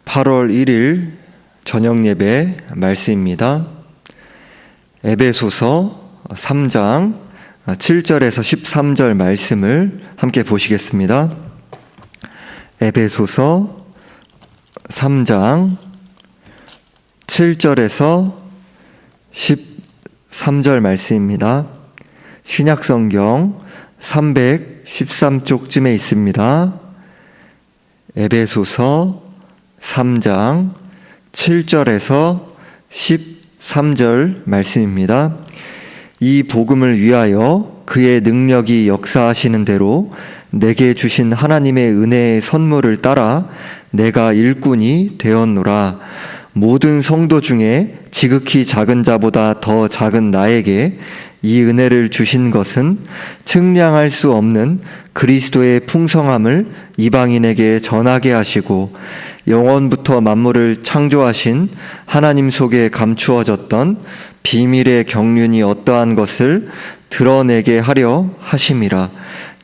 8월 1일 저녁 예배 말씀입니다. 에베소서 3장 7절에서 13절 말씀을 함께 보시겠습니다. 에베소서 3장 7절에서 13절 말씀입니다. 신약성경 313쪽쯤에 있습니다. 에베소서 3장 7절에서 13절 말씀입니다. 이 복음을 위하여 그의 능력이 역사하시는 대로 내게 주신 하나님의 은혜의 선물을 따라 내가 일꾼이 되었노라. 모든 성도 중에 지극히 작은 자보다 더 작은 나에게 이 은혜를 주신 것은 측량할 수 없는 그리스도의 풍성함을 이방인에게 전하게 하시고 영원부터 만물을 창조하신 하나님 속에 감추어졌던 비밀의 경륜이 어떠한 것을 드러내게 하려 하심이라.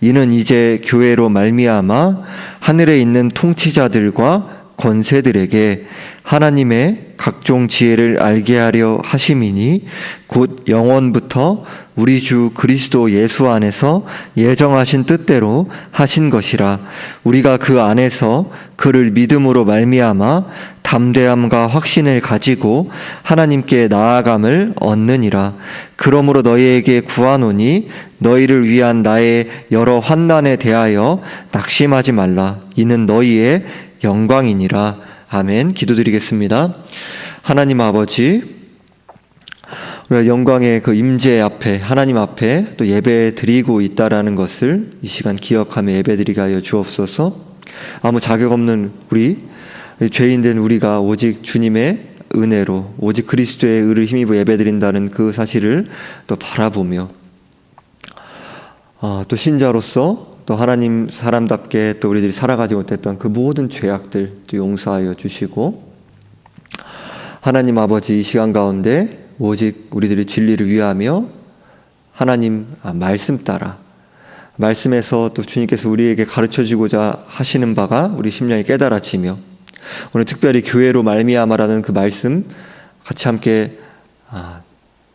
이는 이제 교회로 말미암아 하늘에 있는 통치자들과 권세들에게 하나님의 각종 지혜를 알게 하려 하심이니 곧 영원부터 우리 주 그리스도 예수 안에서 예정하신 뜻대로 하신 것이라. 우리가 그 안에서 그를 믿음으로 말미암아 담대함과 확신을 가지고 하나님께 나아감을 얻느니라. 그러므로 너희에게 구하노니 너희를 위한 나의 여러 환난에 대하여 낙심하지 말라. 이는 너희의 영광이니라. 아멘. 기도드리겠습니다. 하나님 아버지, 우리가 영광의 그 임재 앞에, 하나님 앞에 또 예배 드리고 있다라는 것을 이 시간 기억하며 예배 드리게 하여 주옵소서. 아무 자격 없는 우리, 죄인된 우리가 오직 주님의 은혜로, 오직 그리스도의 의를 힘입어 예배 드린다는 그 사실을 또 바라보며 또 신자로서 또 하나님 사람답게 또 우리들이 살아가지 못했던 그 모든 죄악들 또 용서하여 주시고, 하나님 아버지 이 시간 가운데 오직 우리들이 진리를 위하며 하나님 말씀 따라, 말씀에서 또 주님께서 우리에게 가르쳐주고자 하시는 바가 우리 심령이 깨달아지며, 오늘 특별히 교회로 말미암아라는 그 말씀 같이 함께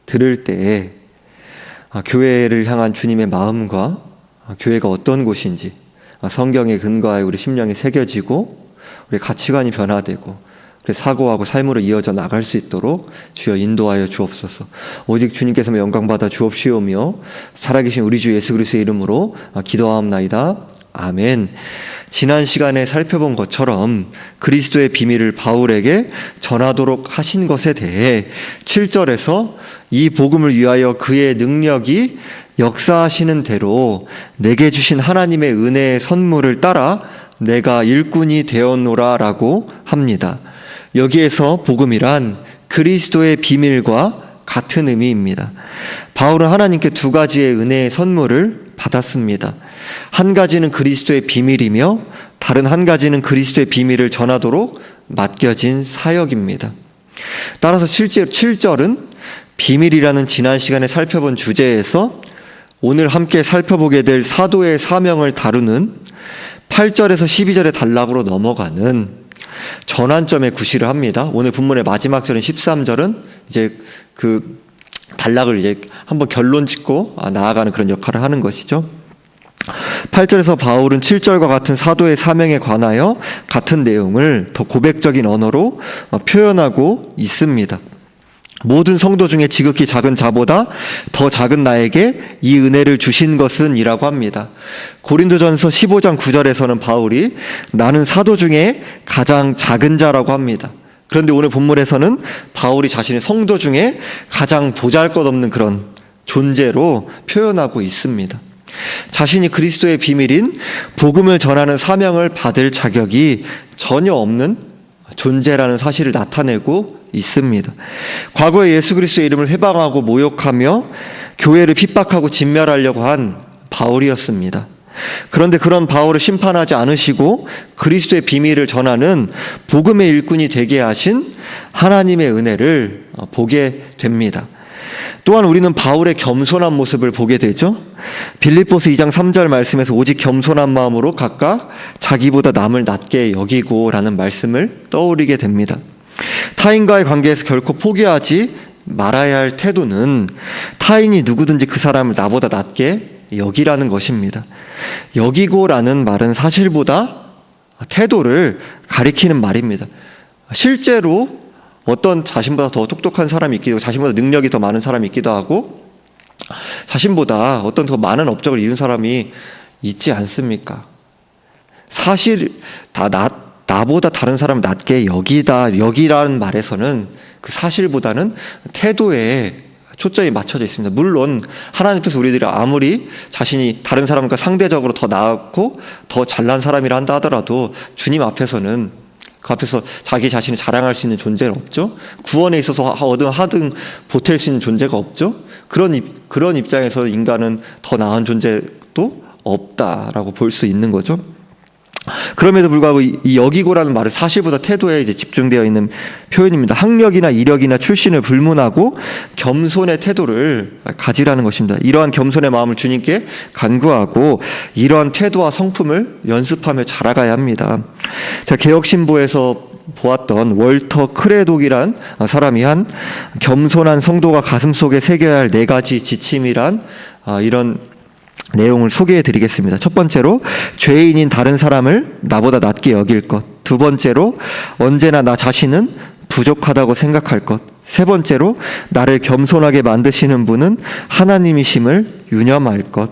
들을 때에 교회를 향한 주님의 마음과 교회가 어떤 곳인지 성경에 근거하여 우리 심령이 새겨지고 우리 가치관이 변화되고 우리 사고하고 삶으로 이어져 나갈 수 있도록 주여 인도하여 주옵소서. 오직 주님께서만 영광받아 주옵시오며 살아계신 우리 주 예수 그리스도의 이름으로 기도하옵나이다. 아멘. 지난 시간에 살펴본 것처럼 그리스도의 비밀을 바울에게 전하도록 하신 것에 대해 7절에서 이 복음을 위하여 그의 능력이 역사하시는 대로 내게 주신 하나님의 은혜의 선물을 따라 내가 일꾼이 되었노라 라고 합니다. 여기에서 복음이란 그리스도의 비밀과 같은 의미입니다. 바울은 하나님께 두 가지의 은혜의 선물을 받았습니다. 한 가지는 그리스도의 비밀이며 다른 한 가지는 그리스도의 비밀을 전하도록 맡겨진 사역입니다. 따라서 7절은 비밀이라는 지난 시간에 살펴본 주제에서 오늘 함께 살펴보게 될 사도의 사명을 다루는 8절에서 12절의 단락으로 넘어가는 전환점에 구실을 합니다. 오늘 본문의 마지막 절인 13절은 이제 그 단락을 이제 한번 결론 짓고 나아가는 그런 역할을 하는 것이죠. 8절에서 바울은 7절과 같은 사도의 사명에 관하여 같은 내용을 더 고백적인 언어로 표현하고 있습니다. 모든 성도 중에 지극히 작은 자보다 더 작은 나에게 이 은혜를 주신 것은 이라고 합니다. 고린도전서 15장 9절에서는 바울이 나는 사도 중에 가장 작은 자라고 합니다. 그런데 오늘 본문에서는 바울이 자신의 성도 중에 가장 보잘것없는 그런 존재로 표현하고 있습니다. 자신이 그리스도의 비밀인 복음을 전하는 사명을 받을 자격이 전혀 없는 존재라는 사실을 나타내고 있습니다. 과거에 예수 그리스도의 이름을 회방하고 모욕하며 교회를 핍박하고 진멸하려고 한 바울이었습니다. 그런데 그런 바울을 심판하지 않으시고 그리스도의 비밀을 전하는 복음의 일꾼이 되게 하신 하나님의 은혜를 보게 됩니다. 또한 우리는 바울의 겸손한 모습을 보게 되죠. 빌립보서 2장 3절 말씀에서 오직 겸손한 마음으로 각각 자기보다 남을 낮게 여기고 라는 말씀을 떠올리게 됩니다. 타인과의 관계에서 결코 포기하지 말아야 할 태도는 타인이 누구든지 그 사람을 나보다 낮게 여기라는 것입니다. 여기고라는 말은 사실보다 태도를 가리키는 말입니다. 실제로 어떤 자신보다 더 똑똑한 사람이 있기도 하고 자신보다 능력이 더 많은 사람이 있기도 하고 자신보다 어떤 더 많은 업적을 이룬 사람이 있지 않습니까? 사실 나보다 다른 사람을 낮게 여기라는 말에서는 그 사실보다는 태도에 초점이 맞춰져 있습니다. 물론 하나님 앞에서 우리들이 아무리 자신이 다른 사람과 상대적으로 더 나았고 더 잘난 사람이라 한다 하더라도 주님 앞에서는 그 앞에서 자기 자신을 자랑할 수 있는 존재는 없죠. 구원에 있어서 하등 보탤 수 있는 존재가 없죠. 그런 입장에서 인간은 더 나은 존재도 없다라고 볼 수 있는 거죠. 그럼에도 불구하고 이 여기고라는 말은 사실보다 태도에 이제 집중되어 있는 표현입니다. 학력이나 이력이나 출신을 불문하고 겸손의 태도를 가지라는 것입니다. 이러한 겸손의 마음을 주님께 간구하고 이러한 태도와 성품을 연습하며 자라가야 합니다. 자, 개혁신보에서 보았던 월터 크레독이란 사람이 한 겸손한 성도가 가슴속에 새겨야 할 4가지 지침이란 이런 내용을 소개해 드리겠습니다. 첫 번째로 죄인인 다른 사람을 나보다 낮게 여길 것. 두 번째로 언제나 나 자신은 부족하다고 생각할 것. 세 번째로 나를 겸손하게 만드시는 분은 하나님이심을 유념할 것.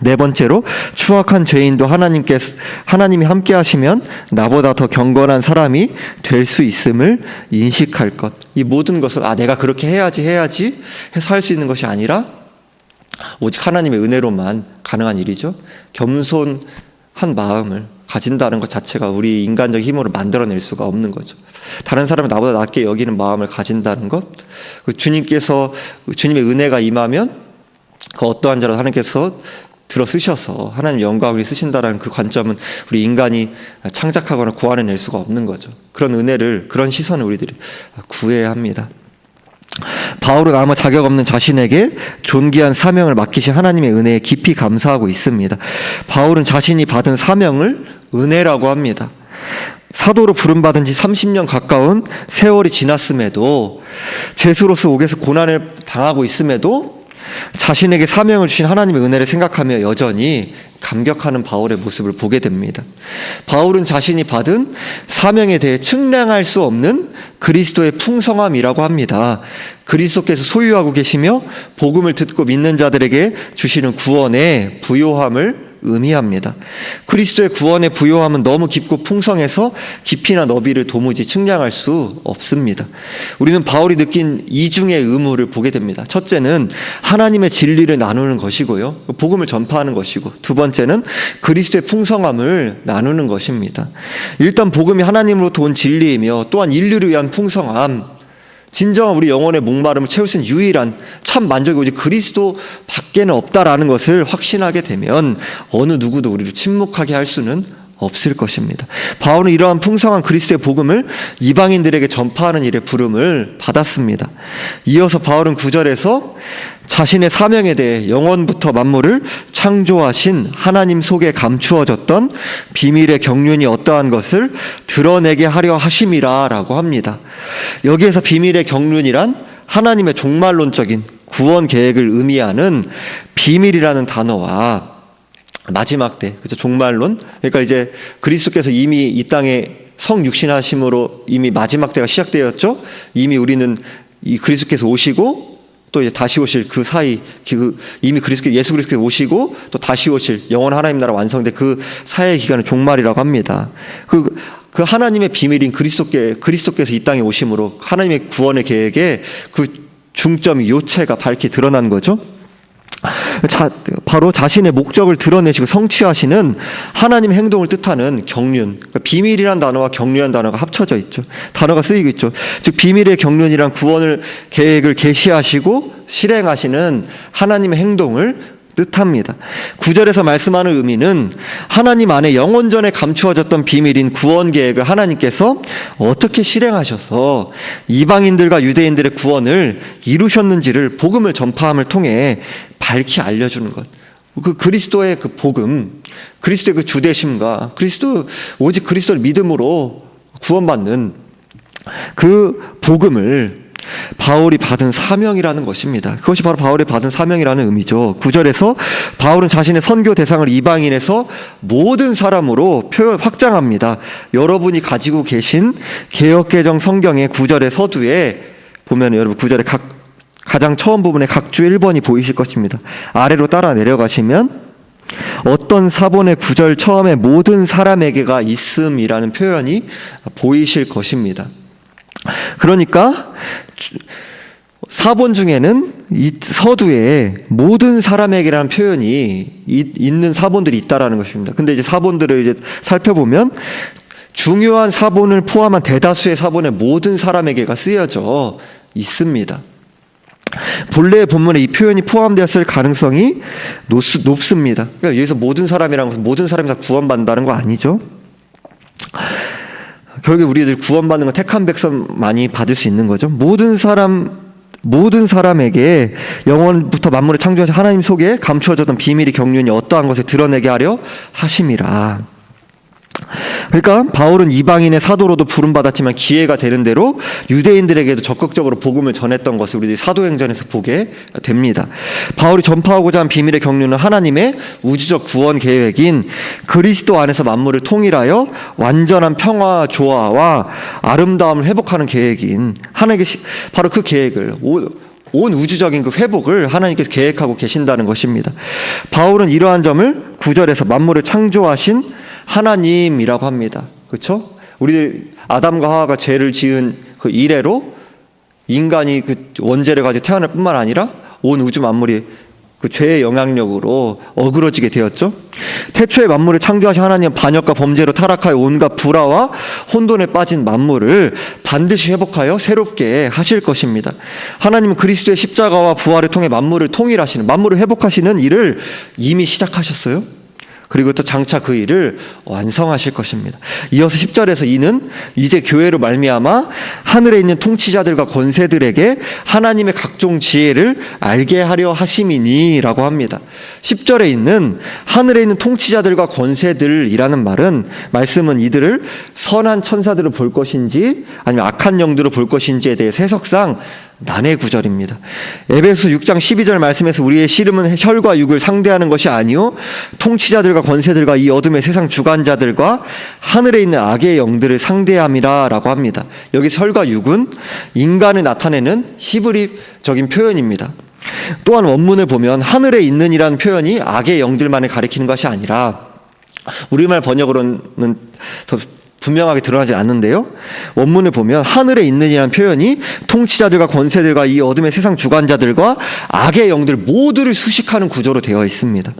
네 번째로 추악한 죄인도 하나님이 함께 하시면 나보다 더 경건한 사람이 될 수 있음을 인식할 것. 이 모든 것은 내가 그렇게 해야지 해서 할 수 있는 것이 아니라 오직 하나님의 은혜로만 가능한 일이죠. 겸손한 마음을 가진다는 것 자체가 우리 인간적 힘으로 만들어낼 수가 없는 거죠. 다른 사람을 나보다 낮게 여기는 마음을 가진다는 것, 주님의 은혜가 임하면 그 어떠한 자라도 하나님께서 들어 쓰셔서 하나님 영광을 쓰신다는 그 관점은 우리 인간이 창작하거나 고안해낼 수가 없는 거죠. 그런 은혜를, 그런 시선을 우리들이 구해야 합니다. 바울은 아무 자격 없는 자신에게 존귀한 사명을 맡기신 하나님의 은혜에 깊이 감사하고 있습니다. 바울은 자신이 받은 사명을 은혜라고 합니다. 사도로 부름받은 지 30년 가까운 세월이 지났음에도 죄수로서 옥에서 고난을 당하고 있음에도 자신에게 사명을 주신 하나님의 은혜를 생각하며 여전히 감격하는 바울의 모습을 보게 됩니다. 바울은 자신이 받은 사명에 대해 측량할 수 없는 그리스도의 풍성함이라고 합니다. 그리스도께서 소유하고 계시며 복음을 듣고 믿는 자들에게 주시는 구원의 부요함을 의미합니다. 그리스도의 구원의 부요함은 너무 깊고 풍성해서 깊이나 너비를 도무지 측량할 수 없습니다. 우리는 바울이 느낀 이중의 의무를 보게 됩니다. 첫째는 하나님의 진리를 나누는 것이고요, 복음을 전파하는 것이고, 두 번째는 그리스도의 풍성함을 나누는 것입니다. 일단 복음이 하나님으로부터 온 진리이며 또한 인류를 위한 풍성함, 진정한 우리 영혼의 목마름을 채울 수 있는 유일한 참 만족이 오직 그리스도 밖에는 없다라는 것을 확신하게 되면 어느 누구도 우리를 침묵하게 할 수는 없을 것입니다. 바울은 이러한 풍성한 그리스도의 복음을 이방인들에게 전파하는 일에 부름을 받았습니다. 이어서 바울은 9절에서 자신의 사명에 대해 영원부터 만물을 창조하신 하나님 속에 감추어졌던 비밀의 경륜이 어떠한 것을 드러내게 하려 하심이라 라고 합니다. 여기에서 비밀의 경륜이란 하나님의 종말론적인 구원 계획을 의미하는 비밀이라는 단어와 마지막 때, 그죠? 종말론. 그러니까 이제 그리스도께서 이미 이 땅에 성육신하심으로 이미 마지막 때가 시작되었죠. 이미 우리는 이 그리스도께서 오시고 또 이제 다시 오실 그 사이, 이미 예수 그리스도께서 오시고 또 다시 오실 영원 하나님 나라 완성된 그 사이의 기간을 종말이라고 합니다. 그 하나님의 비밀인 그리스도께서 이 땅에 오심으로 하나님의 구원의 계획에 그 중점이 요체가 밝게 드러난 거죠. 바로 자신의 목적을 드러내시고 성취하시는 하나님의 행동을 뜻하는 경륜, 그러니까 비밀이란 단어와 경륜이란 단어가 합쳐져 있죠. 단어가 쓰이고 있죠. 즉 비밀의 경륜이란 구원을 계획을 계시하시고 실행하시는 하나님의 행동을 뜻합니다. 9절에서 말씀하는 의미는 하나님 안에 영원전에 감추어졌던 비밀인 구원 계획을 하나님께서 어떻게 실행하셔서 이방인들과 유대인들의 구원을 이루셨는지를 복음을 전파함을 통해 밝히 알려주는 것. 그 그리스도의 그 복음, 그리스도의 그 주되심과 오직 그리스도를 믿음으로 구원받는 그 복음을 바울이 받은 사명이라는 것입니다. 그것이 바로 바울이 받은 사명이라는 의미죠. 9절에서 바울은 자신의 선교 대상을 이방인에서 모든 사람으로 확장합니다. 여러분이 가지고 계신 개역개정 성경의 9절의 서두에 보면 여러분 9절의 가장 처음 부분에 각주 1번이 보이실 것입니다. 아래로 따라 내려가시면 어떤 사본의 9절 처음에 모든 사람에게가 있음이라는 표현이 보이실 것입니다. 그러니까 사본 중에는 이 서두에 모든 사람에게라는 표현이 있는 사본들이 있다라는 것입니다. 근데 이제 사본들을 이제 살펴보면 중요한 사본을 포함한 대다수의 사본에 모든 사람에게가 쓰여져 있습니다. 본래의 본문에 이 표현이 포함되었을 가능성이 높습니다. 그러니까 여기서 모든 사람이라는 것은 모든 사람이 다 구원받는다는 거 아니죠. 결국에 우리들 구원받는 건 택한 백성만이 받을 수 있는 거죠. 모든 사람에게 영원부터 만물을 창조하신 하나님 속에 감추어졌던 비밀이 경륜이 어떠한 것을 드러내게 하려 하심이라. 그러니까 바울은 이방인의 사도로도 부름받았지만 기회가 되는 대로 유대인들에게도 적극적으로 복음을 전했던 것을 우리들이 사도행전에서 보게 됩니다. 바울이 전파하고자 한 비밀의 경륜은 하나님의 우주적 구원 계획인 그리스도 안에서 만물을 통일하여 완전한 평화, 조화와 아름다움을 회복하는 계획인 하나님의 바로 그 계획을 온 우주적인 그 회복을 하나님께서 계획하고 계신다는 것입니다. 바울은 이러한 점을 9절에서 만물을 창조하신 하나님이라고 합니다. 그렇죠? 우리들 아담과 하와가 죄를 지은 그 이래로 인간이 그 원죄를 가지고 태어날 뿐만 아니라 온 우주 만물이 그 죄의 영향력으로 어그러지게 되었죠. 태초에 만물을 창조하신 하나님은 반역과 범죄로 타락하여 온갖 불화와 혼돈에 빠진 만물을 반드시 회복하여 새롭게 하실 것입니다. 하나님은 그리스도의 십자가와 부활을 통해 만물을 통일하시는, 만물을 회복하시는 일을 이미 시작하셨어요. 그리고 또 장차 그 일을 완성하실 것입니다. 이어서 10절에서 이는 이제 교회로 말미암아 하늘에 있는 통치자들과 권세들에게 하나님의 각종 지혜를 알게 하려 하심이니 라고 합니다. 10절에 있는 하늘에 있는 통치자들과 권세들이라는 말씀은 이들을 선한 천사들을 볼 것인지 아니면 악한 영들을 볼 것인지에 대해서 해석상 난해 구절입니다. 에베소 6장 12절 말씀에서 우리의 씨름은 혈과 육을 상대하는 것이 아니요 통치자들과 권세들과 이 어둠의 세상 주관자들과 하늘에 있는 악의 영들을 상대함이라 라고 합니다. 여기서 혈과 육은 인간을 나타내는 히브리적인 표현입니다. 또한 원문을 보면 하늘에 있는 이라는 표현이 악의 영들만을 가리키는 것이 아니라 우리말 번역으로는 더 분명하게 드러나지 않는데요. 원문을 보면 하늘에 있는이라는 표현이 통치자들과 권세들과 이 어둠의 세상 주관자들과 악의 영들 모두를 수식하는 구조로 되어 있습니다.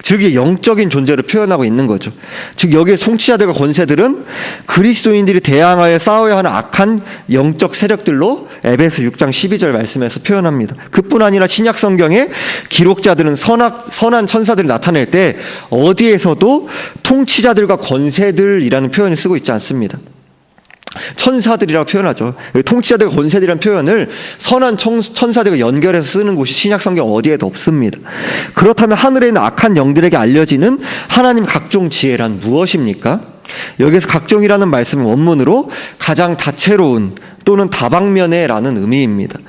즉 이 영적인 존재를 표현하고 있는 거죠. 즉 여기에 통치자들과 권세들은 그리스도인들이 대항하여 싸워야 하는 악한 영적 세력들로 에베소 6장 12절 말씀에서 표현합니다. 그뿐 아니라 신약 성경의 기록자들은 선한 천사들을 나타낼 때 어디에서도 통치자들과 권세들이라는 표현을 쓰고 있지 않습니다. 천사들이라고 표현하죠. 통치자들과 권세들이라는 표현을 선한 천사들과 연결해서 쓰는 곳이 신약 성경 어디에도 없습니다. 그렇다면 하늘에 있는 악한 영들에게 알려지는 하나님 각종 지혜란 무엇입니까? 여기서 각종이라는 말씀은 원문으로 가장 다채로운 또는 다방면에라는 의미입니다.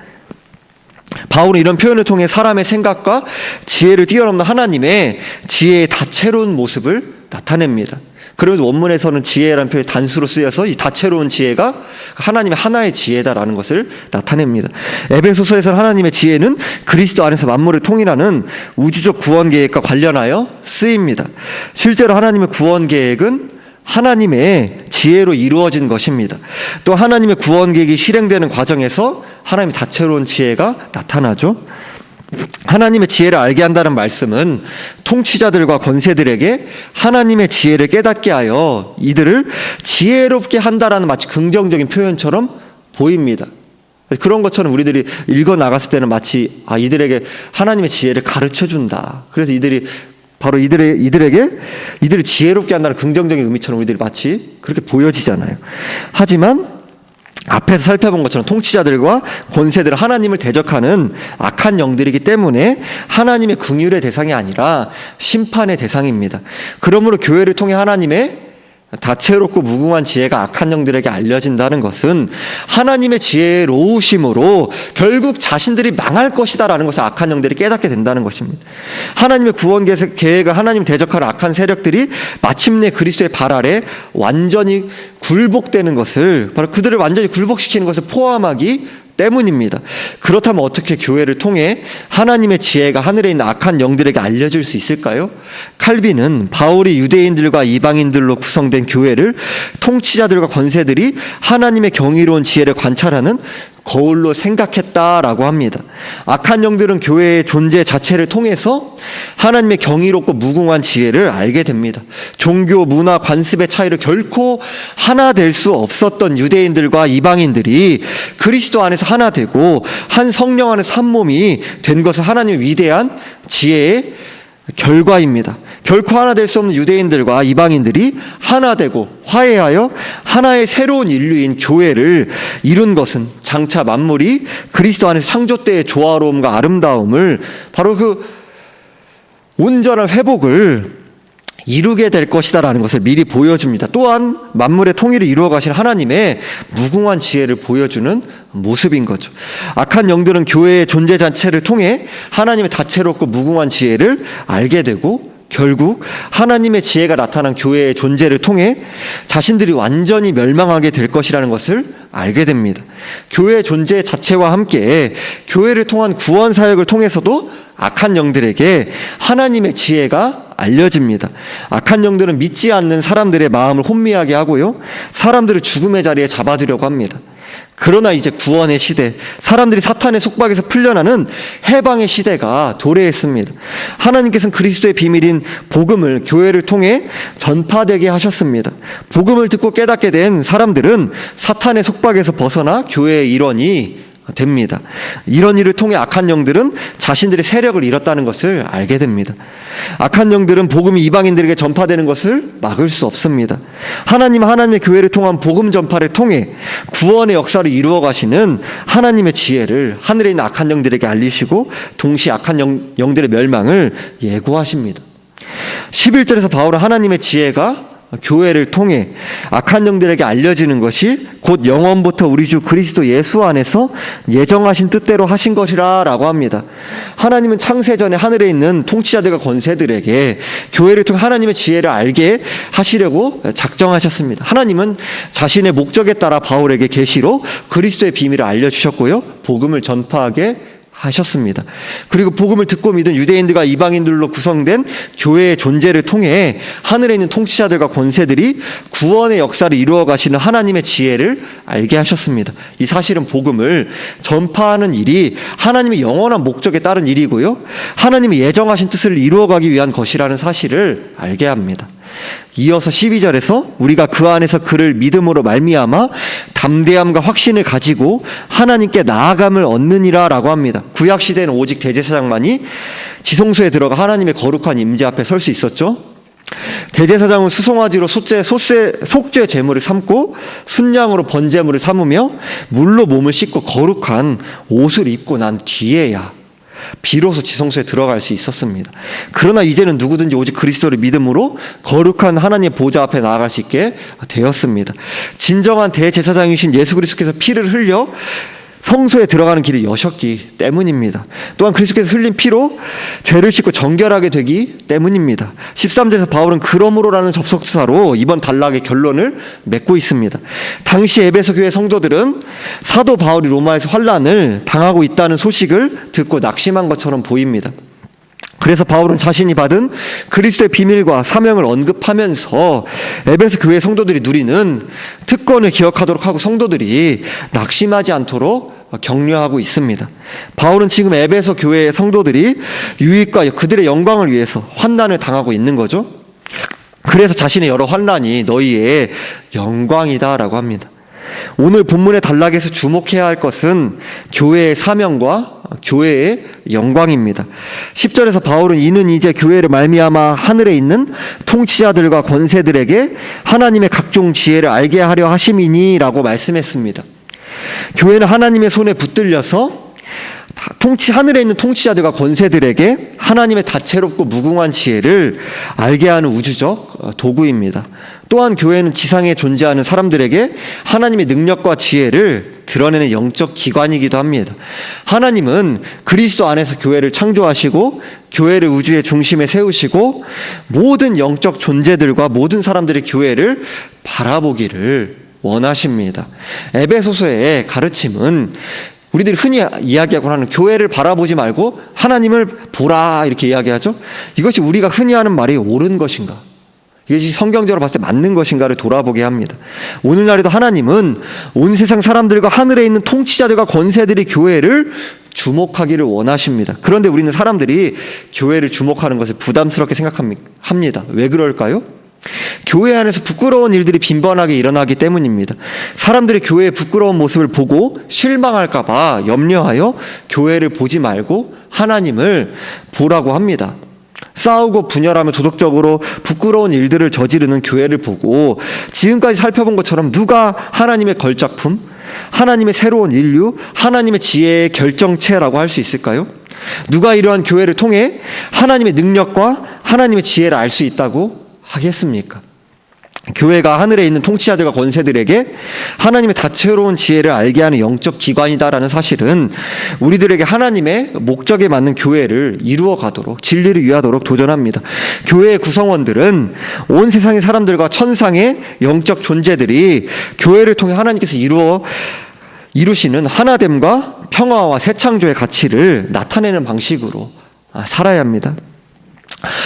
바울은 이런 표현을 통해 사람의 생각과 지혜를 뛰어넘는 하나님의 지혜의 다채로운 모습을 나타냅니다. 그러면 원문에서는 지혜라는 표현이 단수로 쓰여서 이 다채로운 지혜가 하나님의 하나의 지혜다라는 것을 나타냅니다. 에베소서에서는 하나님의 지혜는 그리스도 안에서 만물을 통일하는 우주적 구원 계획과 관련하여 쓰입니다. 실제로 하나님의 구원 계획은 하나님의 지혜로 이루어진 것입니다. 또 하나님의 구원 계획이 실행되는 과정에서 하나님의 다채로운 지혜가 나타나죠. 하나님의 지혜를 알게 한다는 말씀은 통치자들과 권세들에게 하나님의 지혜를 깨닫게 하여 이들을 지혜롭게 한다라는 마치 긍정적인 표현처럼 보입니다. 그런 것처럼 우리들이 읽어 나갔을 때는 마치 이들에게 하나님의 지혜를 가르쳐 준다. 그래서 이들이 지혜롭게 한다는 긍정적인 의미처럼 우리들이 마치 그렇게 보여지잖아요. 하지만 앞에서 살펴본 것처럼 통치자들과 권세들은 하나님을 대적하는 악한 영들이기 때문에 하나님의 긍휼의 대상이 아니라 심판의 대상입니다. 그러므로 교회를 통해 하나님의 다채롭고 무궁한 지혜가 악한 영들에게 알려진다는 것은 하나님의 지혜로우심으로 결국 자신들이 망할 것이다라는 것을 악한 영들이 깨닫게 된다는 것입니다. 하나님의 구원 계획을 하나님 대적하는 악한 세력들이 마침내 그리스도의 발 아래 완전히 굴복되는 것을, 바로 그들을 완전히 굴복시키는 것을 포함하기 때문입니다. 그렇다면 어떻게 교회를 통해 하나님의 지혜가 하늘에 있는 악한 영들에게 알려질 수 있을까요? 칼빈은 바울이 유대인들과 이방인들로 구성된 교회를 통치자들과 권세들이 하나님의 경이로운 지혜를 관찰하는 거울로 생각했다라고 합니다. 악한 영들은 교회의 존재 자체를 통해서 하나님의 경이롭고 무궁한 지혜를 알게 됩니다. 종교, 문화, 관습의 차이를 결코 하나 될 수 없었던 유대인들과 이방인들이 그리스도 안에서 하나 되고 한 성령 안에 산몸이 된 것은 하나님의 위대한 지혜의 결과입니다. 결코 하나 될 수 없는 유대인들과 이방인들이 하나 되고 화해하여 하나의 새로운 인류인 교회를 이룬 것은 장차 만물이 그리스도 안에서 창조 때의 조화로움과 아름다움을, 바로 그 온전한 회복을 이루게 될 것이다라는 것을 미리 보여줍니다. 또한 만물의 통일을 이루어 가신 하나님의 무궁한 지혜를 보여주는 모습인 거죠. 악한 영들은 교회의 존재 자체를 통해 하나님의 다채롭고 무궁한 지혜를 알게 되고 결국 하나님의 지혜가 나타난 교회의 존재를 통해 자신들이 완전히 멸망하게 될 것이라는 것을 알게 됩니다. 교회의 존재 자체와 함께 교회를 통한 구원 사역을 통해서도 악한 영들에게 하나님의 지혜가 알려집니다. 악한 영들은 믿지 않는 사람들의 마음을 혼미하게 하고요, 사람들을 죽음의 자리에 잡아두려고 합니다. 그러나 이제 구원의 시대, 사람들이 사탄의 속박에서 풀려나는 해방의 시대가 도래했습니다. 하나님께서는 그리스도의 비밀인 복음을 교회를 통해 전파되게 하셨습니다. 복음을 듣고 깨닫게 된 사람들은 사탄의 속박에서 벗어나 교회의 일원이 됩니다. 이런 일을 통해 악한 영들은 자신들의 세력을 잃었다는 것을 알게 됩니다. 악한 영들은 복음이 이방인들에게 전파되는 것을 막을 수 없습니다. 하나님의 교회를 통한 복음 전파를 통해 구원의 역사를 이루어 가시는 하나님의 지혜를 하늘에 있는 악한 영들에게 알리시고 동시에 악한 영들의 멸망을 예고하십니다. 11절에서 바울은 하나님의 지혜가 교회를 통해 악한 영들에게 알려지는 것이 곧 영원부터 우리 주 그리스도 예수 안에서 예정하신 뜻대로 하신 것이라 라고 합니다. 하나님은 창세전에 하늘에 있는 통치자들과 권세들에게 교회를 통해 하나님의 지혜를 알게 하시려고 작정하셨습니다. 하나님은 자신의 목적에 따라 바울에게 계시로 그리스도의 비밀을 알려주셨고요, 복음을 전파하게 하셨습니다. 그리고 복음을 듣고 믿은 유대인들과 이방인들로 구성된 교회의 존재를 통해 하늘에 있는 통치자들과 권세들이 구원의 역사를 이루어 가시는 하나님의 지혜를 알게 하셨습니다. 이 사실은 복음을 전파하는 일이 하나님의 영원한 목적에 따른 일이고요, 하나님의 예정하신 뜻을 이루어 가기 위한 것이라는 사실을 알게 합니다. 이어서 12절에서 우리가 그 안에서 그를 믿음으로 말미암아 담대함과 확신을 가지고 하나님께 나아감을 얻느니라 라고 합니다. 구약시대에는 오직 대제사장만이 지성소에 들어가 하나님의 거룩한 임재 앞에 설 수 있었죠. 대제사장은 수송아지로 속죄 제물을 삼고 순양으로 번제물을 삼으며 물로 몸을 씻고 거룩한 옷을 입고 난 뒤에야 비로소 지성소에 들어갈 수 있었습니다. 그러나 이제는 누구든지 오직 그리스도를 믿음으로 거룩한 하나님의 보좌 앞에 나아갈 수 있게 되었습니다. 진정한 대제사장이신 예수 그리스도께서 피를 흘려 성소에 들어가는 길이 여셨기 때문입니다. 또한 그리스도께서 흘린 피로 죄를 씻고 정결하게 되기 때문입니다. 13절에서 바울은 그러므로라는 접속사로 이번 단락의 결론을 맺고 있습니다. 당시 에베소 교회 성도들은 사도 바울이 로마에서 환난을 당하고 있다는 소식을 듣고 낙심한 것처럼 보입니다. 그래서 바울은 자신이 받은 그리스도의 비밀과 사명을 언급하면서 에베소 교회 성도들이 누리는 특권을 기억하도록 하고 성도들이 낙심하지 않도록 격려하고 있습니다. 바울은 지금 에베소 교회의 성도들이 유익과 그들의 영광을 위해서 환난을 당하고 있는 거죠. 그래서 자신의 여러 환난이 너희의 영광이다 라고 합니다. 오늘 본문의 단락에서 주목해야 할 것은 교회의 사명과 교회의 영광입니다. 10절에서 바울은 이는 이제 교회를 말미암아 하늘에 있는 통치자들과 권세들에게 하나님의 각종 지혜를 알게 하려 하심이니 라고 말씀했습니다. 교회는 하나님의 손에 붙들려서 하늘에 있는 통치자들과 권세들에게 하나님의 다채롭고 무궁한 지혜를 알게 하는 우주적 도구입니다. 또한 교회는 지상에 존재하는 사람들에게 하나님의 능력과 지혜를 드러내는 영적 기관이기도 합니다. 하나님은 그리스도 안에서 교회를 창조하시고 교회를 우주의 중심에 세우시고 모든 영적 존재들과 모든 사람들의 교회를 바라보기를 원하십니다. 에베소서의 가르침은 우리들이 흔히 이야기하곤 하는 교회를 바라보지 말고 하나님을 보라 이렇게 이야기하죠. 이것이 우리가 흔히 하는 말이 옳은 것인가? 이것이 성경적으로 봤을 때 맞는 것인가를 돌아보게 합니다. 오늘날에도 하나님은 온 세상 사람들과 하늘에 있는 통치자들과 권세들이 교회를 주목하기를 원하십니다. 그런데 우리는 사람들이 교회를 주목하는 것을 부담스럽게 생각합니다. 왜 그럴까요? 교회 안에서 부끄러운 일들이 빈번하게 일어나기 때문입니다. 사람들이 교회의 부끄러운 모습을 보고 실망할까 봐 염려하여 교회를 보지 말고 하나님을 보라고 합니다. 싸우고 분열하며 도덕적으로 부끄러운 일들을 저지르는 교회를 보고 지금까지 살펴본 것처럼 누가 하나님의 걸작품, 하나님의 새로운 인류, 하나님의 지혜의 결정체라고 할 수 있을까요? 누가 이러한 교회를 통해 하나님의 능력과 하나님의 지혜를 알 수 있다고 하겠습니까? 교회가 하늘에 있는 통치자들과 권세들에게 하나님의 다채로운 지혜를 알게 하는 영적 기관이다라는 사실은 우리들에게 하나님의 목적에 맞는 교회를 이루어가도록 진리를 위하도록 도전합니다. 교회의 구성원들은 온 세상의 사람들과 천상의 영적 존재들이 교회를 통해 하나님께서 이루시는 하나됨과 평화와 새 창조의 가치를 나타내는 방식으로 살아야 합니다.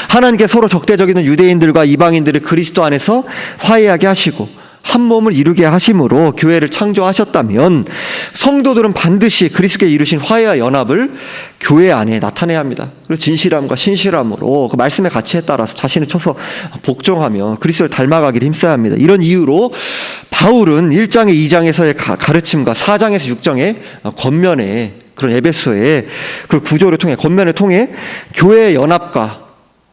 하나님께 서로 적대적인 유대인들과 이방인들을 그리스도 안에서 화해하게 하시고 한 몸을 이루게 하심으로 교회를 창조하셨다면 성도들은 반드시 그리스도께 이루신 화해와 연합을 교회 안에 나타내야 합니다. 그리고 진실함과 신실함으로 그 말씀의 가치에 따라서 자신을 쳐서 복종하며 그리스도를 닮아가기를 힘써야 합니다. 이런 이유로 바울은 1장의 2장에서의 가르침과 4장에서 6장의 권면의 그런 에베소의 그 구조를 통해 권면을 통해 교회의 연합과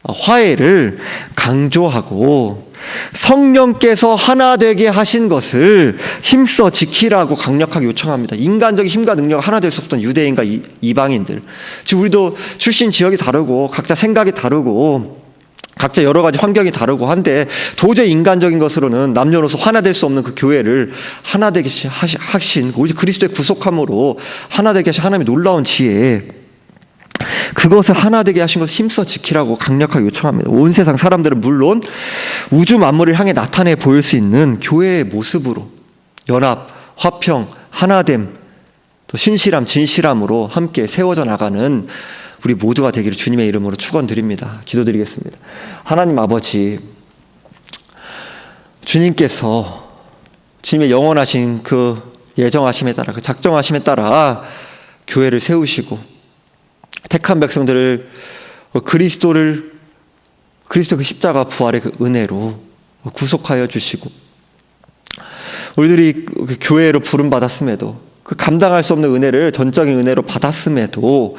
화해를 강조하고 성령께서 하나 되게 하신 것을 힘써 지키라고 강력하게 요청합니다. 인간적인 힘과 능력이 하나 될 수 없던 유대인과 이방인들, 즉 우리도 출신 지역이 다르고 각자 생각이 다르고 각자 여러 가지 환경이 다르고 한데 도저히 인간적인 것으로는 남녀노소 하나 될 수 없는 그 교회를 하나 되게 하신 오직 그리스도의 구속함으로 하나 되게 하신 하나님의 놀라운 지혜, 그것을 하나 되게 하신 것을 힘써 지키라고 강력하게 요청합니다. 온 세상 사람들은 물론 우주 만물을 향해 나타내 보일 수 있는 교회의 모습으로 연합, 화평, 하나됨, 또 신실함, 진실함으로 함께 세워져 나가는 우리 모두가 되기를 주님의 이름으로 축원드립니다. 기도드리겠습니다. 하나님 아버지, 주님께서 주님의 영원하신 그 예정하심에 따라, 그 작정하심에 따라 교회를 세우시고 택한 백성들을 그리스도의 그 십자가 부활의 그 은혜로 구속하여 주시고 우리들이 그 교회로 부름받았음에도 그 감당할 수 없는 은혜를 전적인 은혜로 받았음에도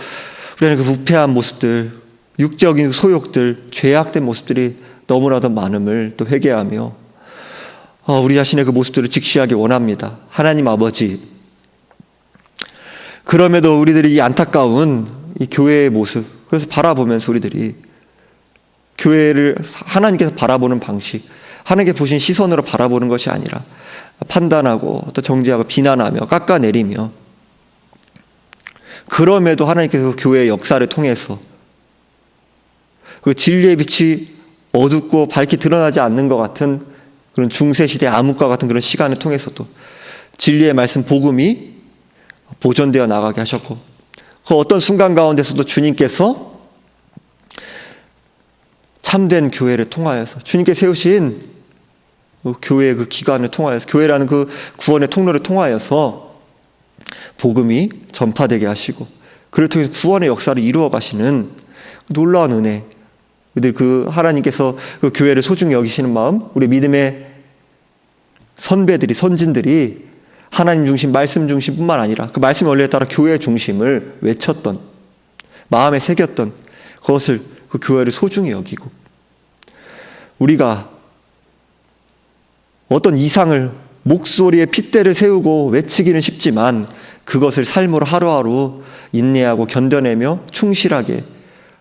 우리는 그 부패한 모습들, 육적인 소욕들, 죄악된 모습들이 너무나도 많음을 또 회개하며 우리 자신의 그 모습들을 직시하기 원합니다. 하나님 아버지, 그럼에도 우리들이 이 안타까운 이 교회의 모습, 그래서 바라보면서 우리들이 교회를 하나님께서 바라보는 방식, 하나님께 보신 시선으로 바라보는 것이 아니라 판단하고 또 정죄하고 비난하며 깎아내리며, 그럼에도 하나님께서 교회의 역사를 통해서 그 진리의 빛이 어둡고 밝게 드러나지 않는 것 같은 그런 중세시대 암흑과 같은 그런 시간을 통해서도 진리의 말씀 복음이 보존되어 나가게 하셨고, 그 어떤 순간 가운데서도 주님께서 참된 교회를 통하여서 주님께 세우신 교회의 그 기관을 통하여서, 교회라는 그 구원의 통로를 통하여서 복음이 전파되게 하시고 그를 통해서 구원의 역사를 이루어 가시는 놀라운 은혜, 우리들 그 하나님께서 그 교회를 소중히 여기시는 마음, 우리 믿음의 선배들이, 선진들이 하나님 중심, 말씀 중심뿐만 아니라 그 말씀의 원리에 따라 교회 중심을 외쳤던, 마음에 새겼던 그것을, 그 교회를 소중히 여기고, 우리가 어떤 이상을 목소리에 핏대를 세우고 외치기는 쉽지만 그것을 삶으로 하루하루 인내하고 견뎌내며 충실하게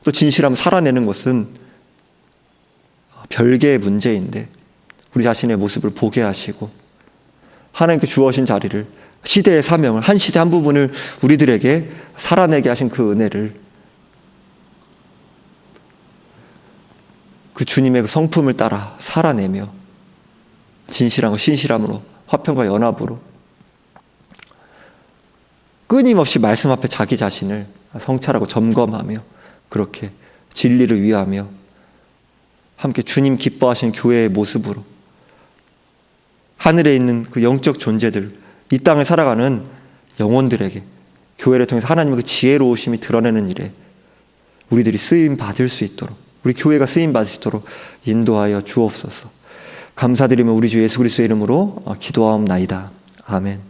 또 진실함 살아내는 것은 별개의 문제인데, 우리 자신의 모습을 보게 하시고 하나님께 주어진 자리를, 시대의 사명을, 한 시대 한 부분을 우리들에게 살아내게 하신 그 은혜를, 그 주님의 그 성품을 따라 살아내며 진실함과 신실함으로, 화평과 연합으로 끊임없이 말씀 앞에 자기 자신을 성찰하고 점검하며 그렇게 진리를 위하며 함께 주님 기뻐하신 교회의 모습으로 하늘에 있는 그 영적 존재들, 이 땅을 살아가는 영혼들에게 교회를 통해서 하나님의 그 지혜로우심이 드러내는 일에 우리들이 쓰임 받을 수 있도록, 우리 교회가 쓰임 받을 수 있도록 인도하여 주옵소서. 감사드리며 우리 주 예수 그리스도의 이름으로 기도하옵나이다. 아멘.